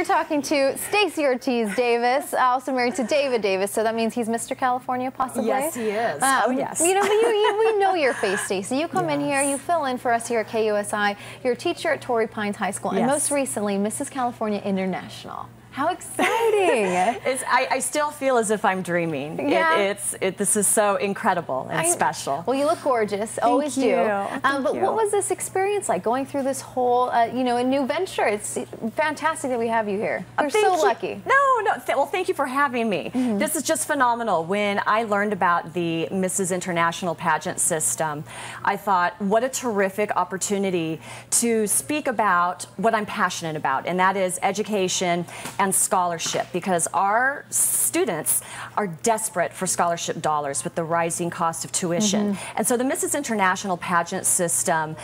We're talking to Staci Ortiz Davis, also married to David Davis, so that means he's Mr. California, possibly? Yes, he is. Oh, yes. You know, we know your face, Staci. You come in here, you fill in for us here at KUSI. You're a teacher at Torrey Pines High School, and most recently, Mrs. California International. How exciting! I still feel as if I'm dreaming. Yeah. This is so incredible and special. Well, you look gorgeous. Always do. But what was this experience like, going through this whole, you know, a new venture? It's fantastic that we have you here. We're so lucky. Well, thank you for having me. This is just phenomenal. When I learned about the Mrs. International pageant system, I thought, what a terrific opportunity to speak about what I'm passionate about, and that is education and scholarship, because our students are desperate for scholarship dollars with the rising cost of tuition. And so the Mrs. International pageant system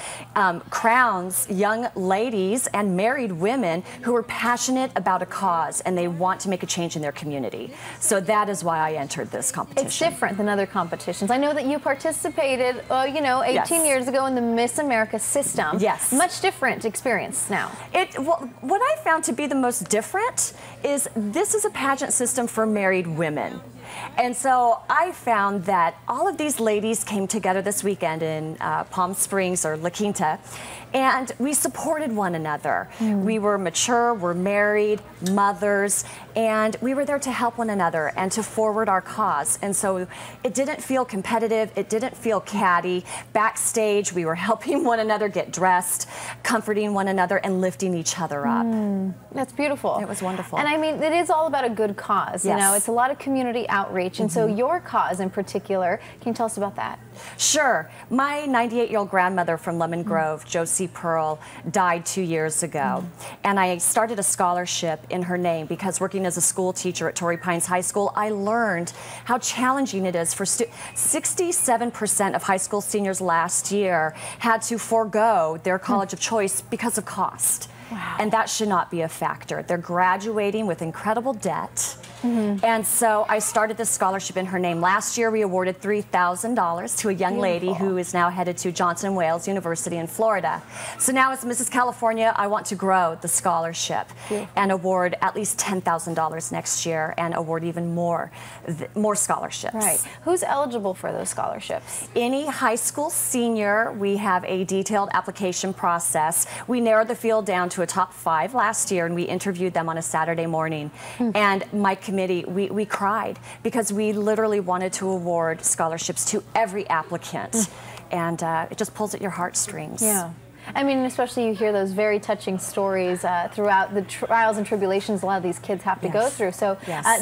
crowns young ladies and married women who are passionate about a cause and they want to make a change in their community. So that is why I entered this competition. It's different than other competitions. I know that you participated, you know, 18 years ago in the Miss America system. Yes. Much different experience now. Well, what I found to be the most different is this is a pageant system for married women. And so I found that all of these ladies came together this weekend in Palm Springs or La Quinta, and we supported one another. We were mature, we're married, mothers, and we were there to help one another and to forward our cause. And so it didn't feel competitive, it didn't feel catty. Backstage, we were helping one another get dressed, comforting one another, and lifting each other up. That's beautiful. It was wonderful. And I mean, it is all about a good cause. You know, it's a lot of community outreach. And so your cause in particular, can you tell us about that? Sure. My 98-year-old grandmother from Lemon Grove, Josie Pearl, died 2 years ago. And I started a scholarship in her name because working as a school teacher at Torrey Pines High School, I learned how challenging it is for 67% of high school seniors last year had to forego their college of choice because of cost. Wow. And that should not be a factor. They're graduating with incredible debt. And so I started this scholarship in her name. Last year we awarded $3,000 to a young lady who is now headed to Johnson & Wales University in Florida. So now as Mrs. California, I want to grow the scholarship and award at least $10,000 next year and award even more scholarships. Right. Who's eligible for those scholarships? Any high school senior. We have a detailed application process. We narrowed the field down to a top 5 last year, and we interviewed them on a Saturday morning. And my committee, we cried because we literally wanted to award scholarships to every applicant. And it just pulls at your heartstrings. Yeah. I mean, especially you hear those very touching stories throughout the trials and tribulations a lot of these kids have to go through. So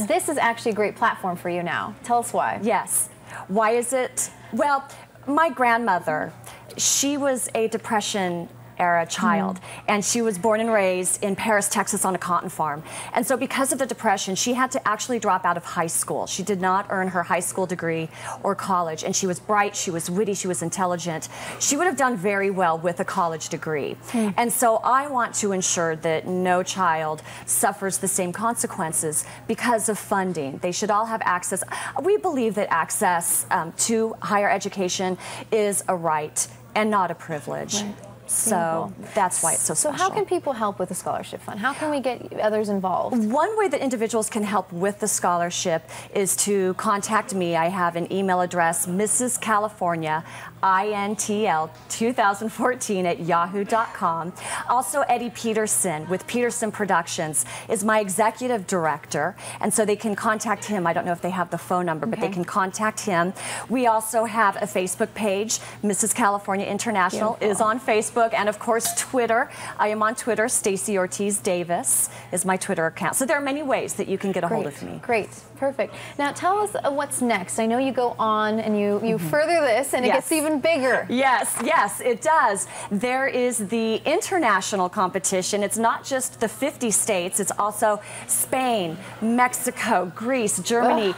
this is actually a great platform for you now. Tell us why. Yes. Why is it? Well, my grandmother, she was a Depression era child, and she was born and raised in Paris, Texas on a cotton farm. And so because of the Depression, she had to actually drop out of high school. She did not earn her high school degree or college, and she was bright, she was witty, she was intelligent. She would have done very well with a college degree. And so I want to ensure that no child suffers the same consequences because of funding. They should all have access. We believe that access to higher education is a right and not a privilege. So that's why it's so special. So how can people help with the scholarship fund? How can we get others involved? One way that individuals can help with the scholarship is to contact me. I have an email address, Mrs. California, INTL2014 @yahoo.com. Also, Eddie Peterson with Peterson Productions is my executive director, and so they can contact him. I don't know if they have the phone number, but they can contact him. We also have a Facebook page. Mrs. California International is on Facebook. And of course Twitter. I am on Twitter. Staci Ortiz Davis is my Twitter account. So there are many ways that you can get a hold of me. Great, perfect. Now tell us what's next. I know you go on and you further this, and it gets even bigger. Yes, it does. There is the international competition. It's not just the 50 states. It's also Spain, Mexico, Greece, Germany.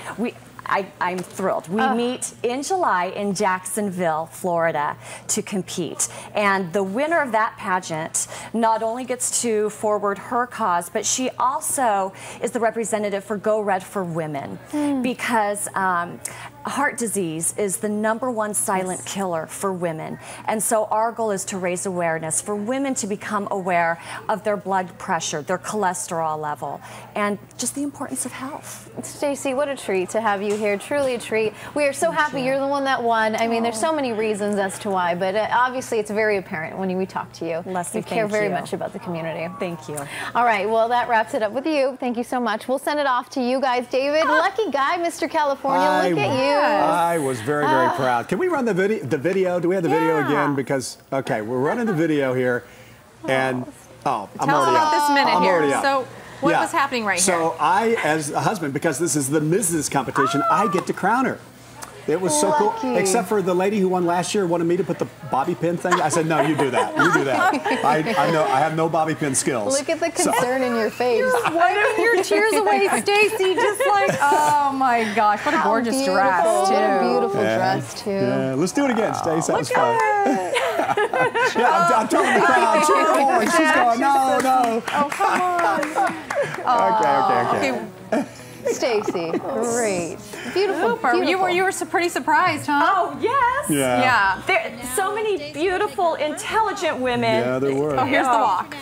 I'm thrilled. We meet in July in Jacksonville, Florida to compete. And the winner of that pageant not only gets to forward her cause, but she also is the representative for Go Red for Women. Because heart disease is the #1 silent killer for women. And so our goal is to raise awareness for women to become aware of their blood pressure, their cholesterol level, and just the importance of health. Staci, what a treat to have you here. Truly a treat. We are so happy you're the one that won. I mean, there's so many reasons as to why, but obviously it's very apparent when we talk to you. Leslie, you care very much about the community. Thank you. All right, well, that wraps it up with you. Thank you so much. We'll send it off to you guys. David, lucky guy, Mr. California. Look at you. I was very, very proud. Can we run the video? Do we have the video again? Because, okay, we're running the video here. And, I'm Tell us already about this minute here. So, what was happening right here? So I, as a husband, because this is the Mrs. competition, I get to crown her. It was so cool, except for the lady who won last year wanted me to put the bobby pin thing. I said, no, you do that. You do that. I have no bobby pin skills. Look at the concern in your face. You're wiping your tears away, Staci. Just like, oh my gosh, what a gorgeous dress, too. What a beautiful dress, too. Yeah, let's do it again, Staci. That was fun. I'm telling the crowd, cheer on. She's going, no. Oh, come on. Okay. Staci, great. Beautiful, beautiful. You were pretty surprised, huh? Oh, yes. Yeah. There so many beautiful, intelligent women. Yeah, there were. Oh, here's the walk.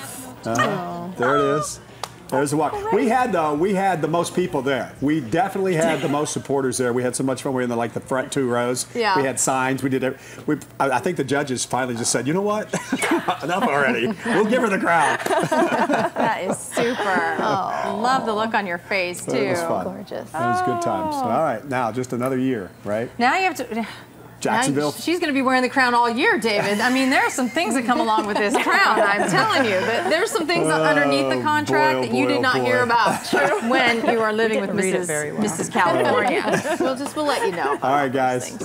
There it is. There's the walk. We had the most people there. We definitely had the most supporters there. We had so much fun. We were in the front 2 rows. Yeah. We had signs. We did it. I think the judges finally just said, you know what? Enough already. We'll give her the crown. That is super. Love the look on your face, too. It was fun. Gorgeous. It was good times. All right, now just another year, right? Now you have to... Jacksonville. She's going to be wearing the crown all year, David. I mean, there are some things that come along with this crown. I'm telling you, there's some things underneath the contract that you did not hear about when you are living with Mrs. California. We'll let you know. All right, guys.